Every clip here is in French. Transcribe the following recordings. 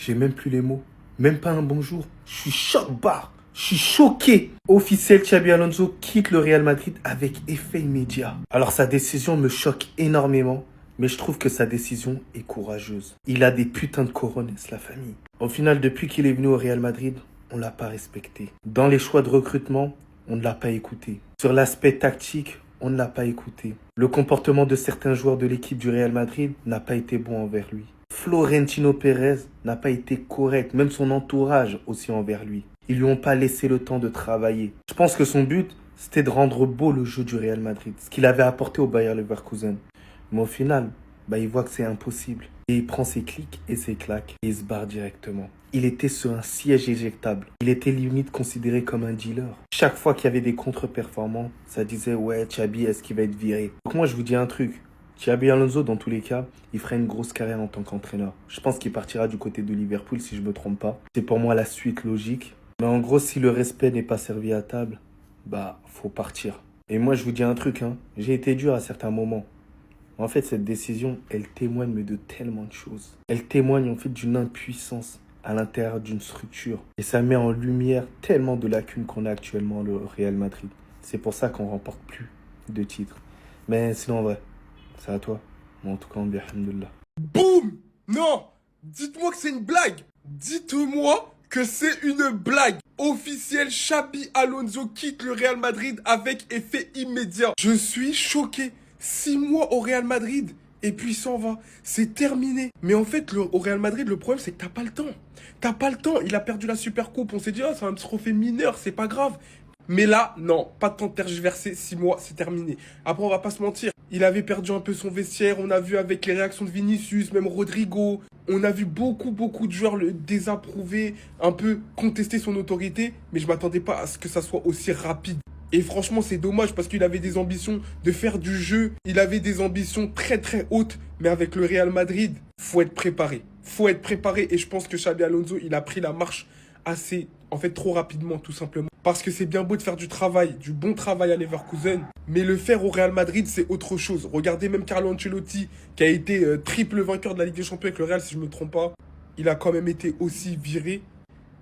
J'ai même plus les mots. Même pas un bonjour. Je suis choc-barre. Je suis choqué. Officiel, Xabi Alonso quitte le Real Madrid avec effet immédiat. Alors sa décision me choque énormément, mais je trouve que sa décision est courageuse. Il a des putains de couronnes, la famille. Au final, depuis qu'il est venu au Real Madrid, on l'a pas respecté. Dans les choix de recrutement, on ne l'a pas écouté. Sur l'aspect tactique, on ne l'a pas écouté. Le comportement de certains joueurs de l'équipe du Real Madrid n'a pas été bon envers lui. Florentino Pérez n'a pas été correct, même son entourage aussi envers lui. Ils lui ont pas laissé le temps de travailler. Je pense que son but, c'était de rendre beau le jeu du Real Madrid, ce qu'il avait apporté au Bayer Leverkusen. Mais au final, il voit que c'est impossible. Et il prend ses clics et ses claques et il se barre directement. Il était sur un siège éjectable. Il était limite considéré comme un dealer. Chaque fois qu'il y avait des contre-performants, ça disait « Ouais, Xabi, est-ce qu'il va être viré ?» Donc moi, je vous dis un truc. Xabi Alonso, dans tous les cas, il fera une grosse carrière en tant qu'entraîneur. Je pense qu'il partira du côté de Liverpool, si je me trompe pas. C'est pour moi la suite logique. Mais en gros, si le respect n'est pas servi à table, faut partir. Et moi, je vous dis un truc, j'ai été dur à certains moments. En fait, cette décision, elle témoigne de tellement de choses. Elle témoigne en fait d'une impuissance à l'intérieur d'une structure. Et ça met en lumière tellement de lacunes qu'on a actuellement au Real Madrid. C'est pour ça qu'on ne remporte plus de titres. Mais sinon, en vrai, c'est à toi. Moi, en tout cas, on dit alhamdoulilah. Boum! Non! Dites-moi que c'est une blague! Dites-moi que c'est une blague! Officiel, Xabi Alonso quitte le Real Madrid avec effet immédiat. Je suis choqué. 6 mois au Real Madrid et puis il s'en va. C'est terminé. Mais en fait, au Real Madrid, le problème, c'est que t'as pas le temps. T'as pas le temps. Il a perdu la Supercoupe. On s'est dit, c'est un trophée mineur, c'est pas grave. Mais là, non, pas de temps de tergiverser. 6 mois, c'est terminé. Après, on va pas se mentir. Il avait perdu un peu son vestiaire. On a vu avec les réactions de Vinicius, même Rodrigo. On a vu beaucoup de joueurs le désapprouver, un peu contester son autorité. Mais je m'attendais pas à ce que ça soit aussi rapide. Et franchement, c'est dommage parce qu'il avait des ambitions de faire du jeu. Il avait des ambitions très hautes. Mais avec le Real Madrid, faut être préparé. Faut être préparé. Et je pense que Xabi Alonso, il a pris la marche trop rapidement, tout simplement. Parce que c'est bien beau de faire du travail, du bon travail à Leverkusen. Mais le faire au Real Madrid, c'est autre chose. Regardez même Carlo Ancelotti, qui a été triple vainqueur de la Ligue des Champions avec le Real, si je ne me trompe pas. Il a quand même été aussi viré.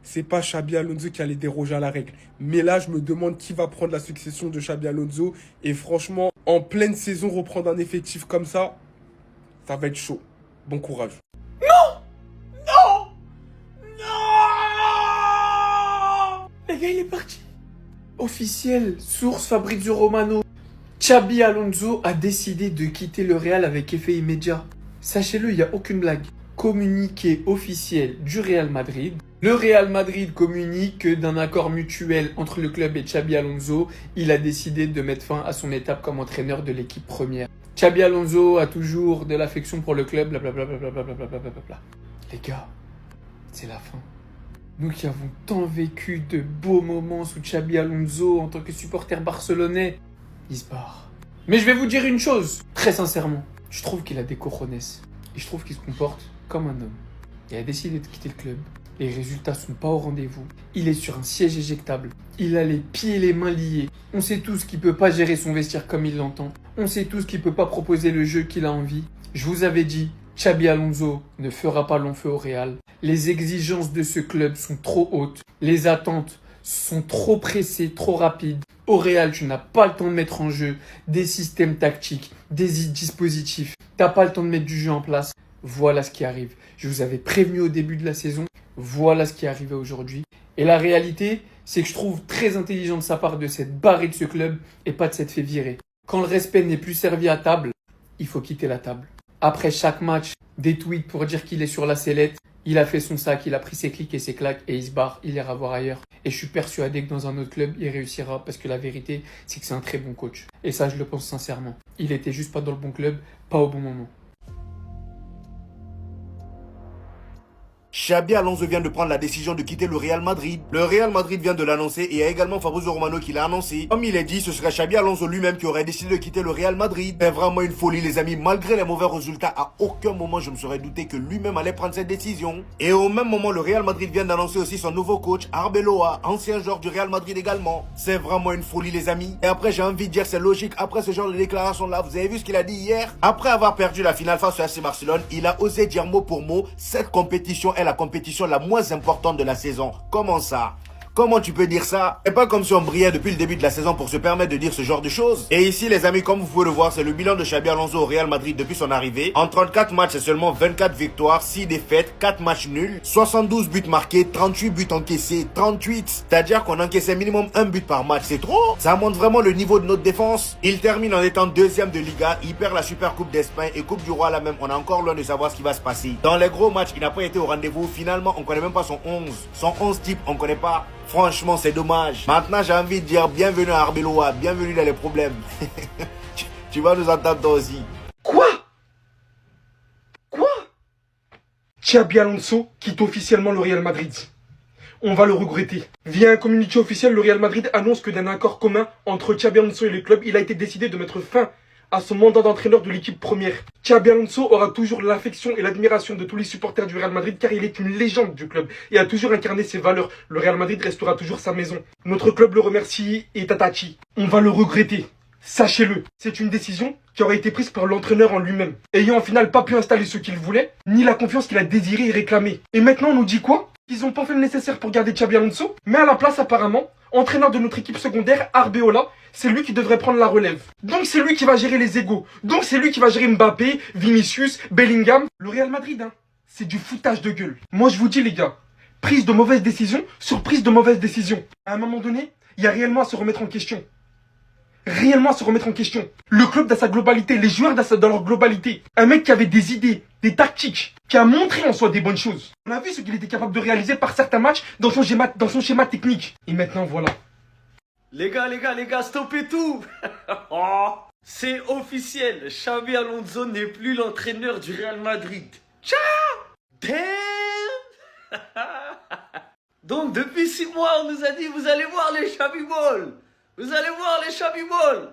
C'est pas Xabi Alonso qui allait déroger à la règle. Mais là, je me demande qui va prendre la succession de Xabi Alonso. Et franchement, en pleine saison, reprendre un effectif comme ça va être chaud. Bon courage. Les gars, il est parti. Officiel, source Fabrizio Romano. Xabi Alonso a décidé de quitter le Real avec effet immédiat. Sachez-le, il n'y a aucune blague. Communiqué officiel du Real Madrid. Le Real Madrid communique que d'un accord mutuel entre le club et Xabi Alonso, il a décidé de mettre fin à son étape comme entraîneur de l'équipe première. Xabi Alonso a toujours de l'affection pour le club, blablabla. Les gars, c'est la fin. Nous qui avons tant vécu de beaux moments sous Xabi Alonso en tant que supporter barcelonais, il se barre. Mais je vais vous dire une chose, très sincèrement. Je trouve qu'il a des cojones et je trouve qu'il se comporte comme un homme. Il a décidé de quitter le club. Les résultats sont pas au rendez-vous. Il est sur un siège éjectable. Il a les pieds et les mains liés. On sait tous qu'il peut pas gérer son vestiaire comme il l'entend. On sait tous qu'il peut pas proposer le jeu qu'il a envie. Je vous avais dit, Xabi Alonso ne fera pas long feu au Real. Les exigences de ce club sont trop hautes. Les attentes sont trop pressées, trop rapides. Au Real, tu n'as pas le temps de mettre en jeu des systèmes tactiques, des dispositifs. T'as pas le temps de mettre du jeu en place. Voilà ce qui arrive. Je vous avais prévenu au début de la saison. Voilà ce qui est arrivé aujourd'hui. Et la réalité, c'est que je trouve très intelligent de sa part de s'être barré de ce club et pas de s'être fait virer. Quand le respect n'est plus servi à table, il faut quitter la table. Après chaque match, des tweets pour dire qu'il est sur la sellette. Il a fait son sac, il a pris ses clics et ses claques et il se barre, il ira voir ailleurs. Et je suis persuadé que dans un autre club, il réussira parce que la vérité, c'est que c'est un très bon coach. Et ça, je le pense sincèrement. Il était juste pas dans le bon club, pas au bon moment. Xabi Alonso vient de prendre la décision de quitter le Real Madrid. Le Real Madrid vient de l'annoncer et il y a également Fabrizio Romano qui l'a annoncé. Comme il est dit, ce serait Xabi Alonso lui-même qui aurait décidé de quitter le Real Madrid. C'est vraiment une folie les amis. Malgré les mauvais résultats, à aucun moment je me serais douté que lui-même allait prendre cette décision. Et au même moment, le Real Madrid vient d'annoncer aussi son nouveau coach, Arbeloa, ancien joueur du Real Madrid également. C'est vraiment une folie les amis. Et après, j'ai envie de dire, c'est logique. Après ce genre de déclaration là, vous avez vu ce qu'il a dit hier? Après avoir perdu la finale face au FC Barcelone, il a osé dire mot pour mot, cette compétition est la compétition la moins importante de la saison. Comment ça? Comment tu peux dire ça? C'est pas comme si on brillait depuis le début de la saison pour se permettre de dire ce genre de choses. Et ici, les amis, comme vous pouvez le voir, c'est le bilan de Xabi Alonso au Real Madrid depuis son arrivée. En 34 matchs, c'est seulement 24 victoires, 6 défaites, 4 matchs nuls, 72 buts marqués, 38 buts encaissés, 38. C'est-à-dire qu'on encaissait minimum un but par match. C'est trop. Ça montre vraiment le niveau de notre défense. Il termine en étant deuxième de Liga. Il perd la Super Coupe d'Espagne et Coupe du Roi là même. On est encore loin de savoir ce qui va se passer. Dans les gros matchs, il n'a pas été au rendez-vous. Finalement, on connaît même pas son 11. Son 11 type, on connaît pas. Franchement, c'est dommage. Maintenant, j'ai envie de dire bienvenue à Arbeloa, bienvenue dans les problèmes. Tu vas nous entendre toi aussi. Quoi? Xabi Alonso quitte officiellement le Real Madrid. On va le regretter. Via un communiqué officiel, le Real Madrid annonce que d'un accord commun entre Xabi Alonso et le club, il a été décidé de mettre fin à son mandat d'entraîneur de l'équipe première. Xabi Alonso aura toujours l'affection et l'admiration de tous les supporters du Real Madrid car il est une légende du club et a toujours incarné ses valeurs. Le Real Madrid restera toujours sa maison. Notre club le remercie et Tatachi. On va le regretter. Sachez-le, c'est une décision qui aurait été prise par l'entraîneur en lui-même, ayant en finale pas pu installer ce qu'il voulait, ni la confiance qu'il a désiré et réclamé. Et maintenant on nous dit quoi? Qu'ils n'ont pas fait le nécessaire pour garder Xabi Alonso, mais à la place apparemment, entraîneur de notre équipe secondaire, Arbeloa, c'est lui qui devrait prendre la relève. Donc c'est lui qui va gérer les égos. Donc c'est lui qui va gérer Mbappé, Vinicius, Bellingham. Le Real Madrid, c'est du foutage de gueule. Moi je vous dis les gars, prise de mauvaises décisions sur prise de mauvaises décisions. À un moment donné, il y a réellement à se remettre en question. Réellement à se remettre en question. Le club dans sa globalité, les joueurs dans leur globalité. Un mec qui avait des idées, des tactiques, qui a montré en soi des bonnes choses. On a vu ce qu'il était capable de réaliser par certains matchs dans son schéma technique. Et maintenant voilà. Les gars, stoppez tout. Oh, c'est officiel, Xabi Alonso n'est plus l'entraîneur du Real Madrid. Ciao. Damn. Donc depuis 6 mois, on nous a dit, vous allez voir les Xabi Ball. Vous allez voir les Xabi Ball.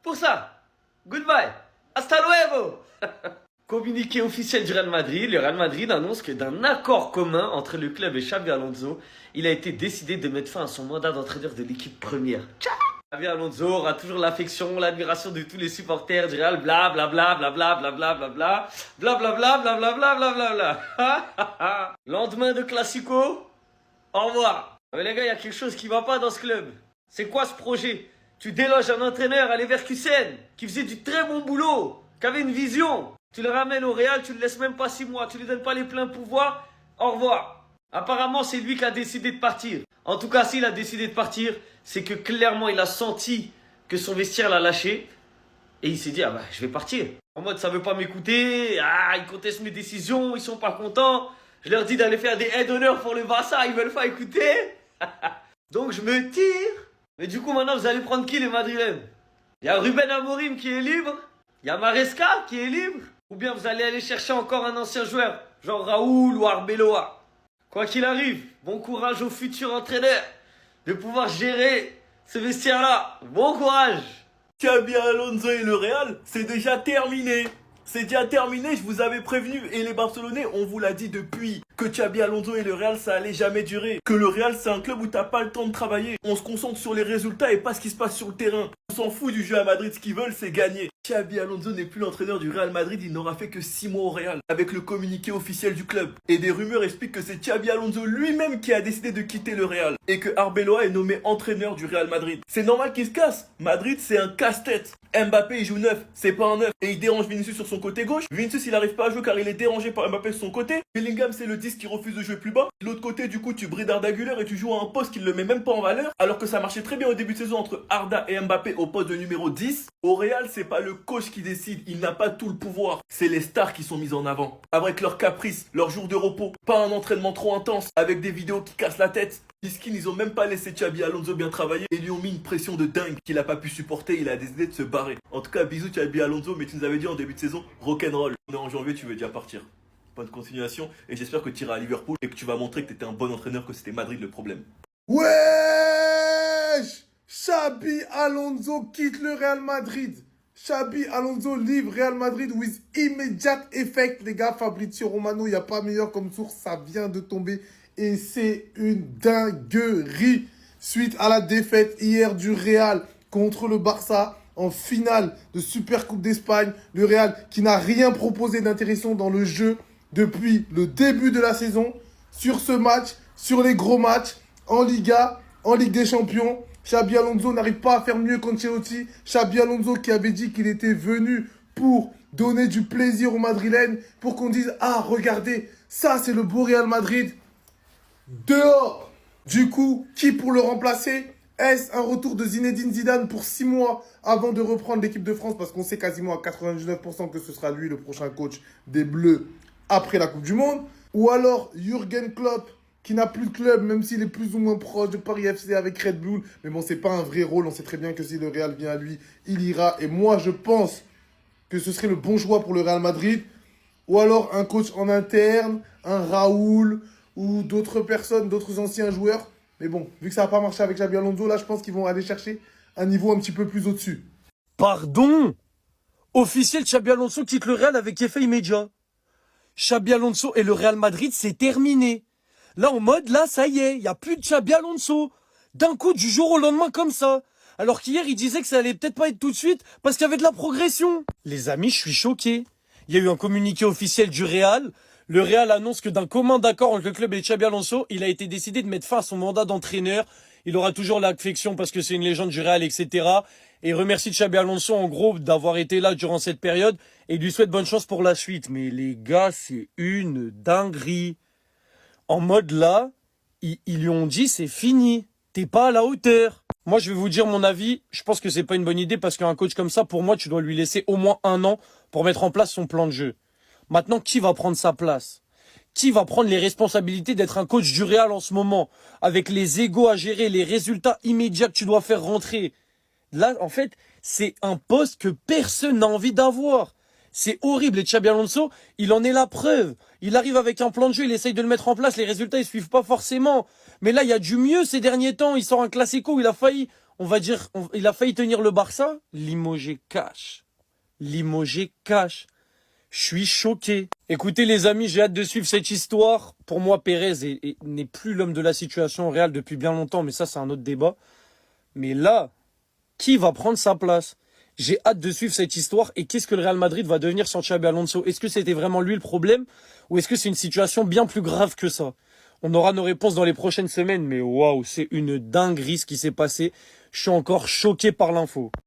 Pour ça, goodbye. Hasta luego. Communiqué officiel du Real Madrid, le Real Madrid annonce que d'un accord commun entre le club et Xabi Alonso, il a été décidé de mettre fin à son mandat d'entraîneur de l'équipe première. Ciao. Xabi Alonso aura toujours l'affection, l'admiration de tous les supporters du Real, bla bla bla bla bla bla bla bla bla bla bla bla bla bla bla bla bla bla. Lendemain de Classico, au revoir. Mais les gars, il y a quelque chose qui va pas dans ce club. C'est quoi ce projet? Tu déloges un entraîneur à Leverkusen qui faisait du très bon boulot, qui avait une vision. Tu le ramènes au Real, tu le laisses même pas 6 mois, tu lui donnes pas les pleins pouvoirs. Au revoir. Apparemment, c'est lui qui a décidé de partir. En tout cas, s'il a décidé de partir, c'est que clairement, il a senti que son vestiaire l'a lâché. Et il s'est dit, ah bah, je vais partir. En mode, ça veut pas m'écouter. Ah, ils contestent mes décisions, ils sont pas contents. Je leur dis d'aller faire des aides d'honneur pour le Barça, ils veulent pas écouter. Donc, je me tire. Mais du coup, maintenant, vous allez prendre qui, les Madrilènes? Il y a Ruben Amorim qui est libre. Il y a Maresca qui est libre. Ou bien vous allez aller chercher encore un ancien joueur, genre Raoul ou Arbeloa. Quoi qu'il arrive, bon courage au futur entraîneur de pouvoir gérer ce vestiaire-là. Bon courage. Xabi Alonso et le Real, c'est déjà terminé. C'est déjà terminé, je vous avais prévenu. Et les Barcelonais, on vous l'a dit depuis que Xabi Alonso et le Real, ça allait jamais durer. Que le Real, c'est un club où t'as pas le temps de travailler. On se concentre sur les résultats et pas ce qui se passe sur le terrain. On s'en fout du jeu à Madrid, ce qu'ils veulent, c'est gagner. Xabi Alonso n'est plus l'entraîneur du Real Madrid, il n'aura fait que 6 mois au Real, avec le communiqué officiel du club. Et des rumeurs expliquent que c'est Xabi Alonso lui-même qui a décidé de quitter le Real, et que Arbeloa est nommé entraîneur du Real Madrid. C'est normal qu'il se casse. Madrid, c'est un casse-tête. Mbappé, il joue neuf, c'est pas un neuf. Et il dérange Vinicius sur son côté gauche. Vinicius, il arrive pas à jouer car il est dérangé par Mbappé sur son côté. Bellingham, c'est le 10 qui refuse de jouer plus bas. De l'autre côté, du coup, tu brides Arda Güler et tu joues à un poste qui ne le met même pas en valeur. Alors que ça marchait très bien au début de saison entre Arda et Mbappé au poste de numéro 10. Au Real, c'est pas le coach qui décide. Il n'a pas tout le pouvoir. C'est les stars qui sont mises en avant. Avec leurs caprices, leurs jours de repos. Pas un entraînement trop intense. Avec des vidéos qui cassent la tête. Miskin, ils ont même pas laissé Xabi Alonso bien travailler et lui ont mis une pression de dingue qu'il a pas pu supporter. Il a décidé de se barrer. En tout cas, bisous Xabi Alonso, mais tu nous avais dit en début de saison, rock'n'roll. On est en janvier, tu veux déjà partir. Bonne continuation et j'espère que tu iras à Liverpool et que tu vas montrer que tu étais un bon entraîneur, que c'était Madrid le problème. Wesh! Xabi Alonso quitte le Real Madrid. Xabi Alonso leave Real Madrid with immediate effect. Les gars, Fabrizio Romano, il n'y a pas meilleur comme source. Ça vient de tomber et c'est une dinguerie. Suite à la défaite hier du Real contre le Barça en finale de Super Coupe d'Espagne. Le Real qui n'a rien proposé d'intéressant dans le jeu depuis le début de la saison sur ce match, sur les gros matchs, en Liga, en Ligue des Champions. Xabi Alonso n'arrive pas à faire mieux qu'Ancelotti. Xabi Alonso qui avait dit qu'il était venu pour donner du plaisir aux Madrilènes, pour qu'on dise « Ah, regardez, ça c'est le beau Real Madrid ». Dehors. Du coup, qui pour le remplacer? Est-ce un retour de Zinedine Zidane pour 6 mois avant de reprendre l'équipe de France? Parce qu'on sait quasiment à 99% que ce sera lui le prochain coach des Bleus après la Coupe du Monde. Ou alors Jürgen Klopp, qui n'a plus de club, même s'il est plus ou moins proche de Paris FC avec Red Bull. Mais bon, c'est pas un vrai rôle. On sait très bien que si le Real vient à lui, il ira. Et moi, je pense que ce serait le bon choix pour le Real Madrid. Ou alors un coach en interne, un Raoul ou d'autres personnes, d'autres anciens joueurs. Mais bon, vu que ça n'a pas marché avec Xabi Alonso, là, je pense qu'ils vont aller chercher un niveau un petit peu plus au-dessus. Pardon? Officiel, Xabi Alonso quitte le Real avec effet immédiat. Xabi Alonso et le Real Madrid, c'est terminé. Là, en mode, là, ça y est, il n'y a plus de Xabi Alonso. D'un coup, du jour au lendemain, comme ça. Alors qu'hier, il disait que ça allait peut-être pas être tout de suite parce qu'il y avait de la progression. Les amis, je suis choqué. Il y a eu un communiqué officiel du Real. Le Real annonce que d'un commun accord entre le club et Xabi Alonso, il a été décidé de mettre fin à son mandat d'entraîneur. Il aura toujours l'affection parce que c'est une légende du Real, etc. Et il remercie Xabi Alonso, en gros, d'avoir été là durant cette période. Et il lui souhaite bonne chance pour la suite. Mais les gars, c'est une dinguerie. En mode là, ils lui ont dit c'est fini. T'es pas à la hauteur. Moi, je vais vous dire mon avis. Je pense que c'est pas une bonne idée parce qu'un coach comme ça, pour moi, tu dois lui laisser au moins 1 an pour mettre en place son plan de jeu. Maintenant, qui va prendre sa place? Qui va prendre les responsabilités d'être un coach du Real en ce moment? Avec les égos à gérer, les résultats immédiats que tu dois faire rentrer. Là, en fait, c'est un poste que personne n'a envie d'avoir. C'est horrible. Et Xabi Alonso, il en est la preuve. Il arrive avec un plan de jeu, il essaye de le mettre en place. Les résultats, ils suivent pas forcément. Mais là, il y a du mieux ces derniers temps. Il sort un classico, il a failli, on va dire, il a failli tenir le Barça. Limogé cash. Limogé cash. Je suis choqué. Écoutez les amis, j'ai hâte de suivre cette histoire. Pour moi, Pérez n'est plus l'homme de la situation au Real depuis bien longtemps, mais ça c'est un autre débat. Mais là, qui va prendre sa place? J'ai hâte de suivre cette histoire et qu'est-ce que le Real Madrid va devenir sans Xabi Alonso? Est-ce que c'était vraiment lui le problème ou est-ce que c'est une situation bien plus grave que ça? On aura nos réponses dans les prochaines semaines, mais waouh, c'est une dinguerie ce qui s'est passé. Je suis encore choqué par l'info.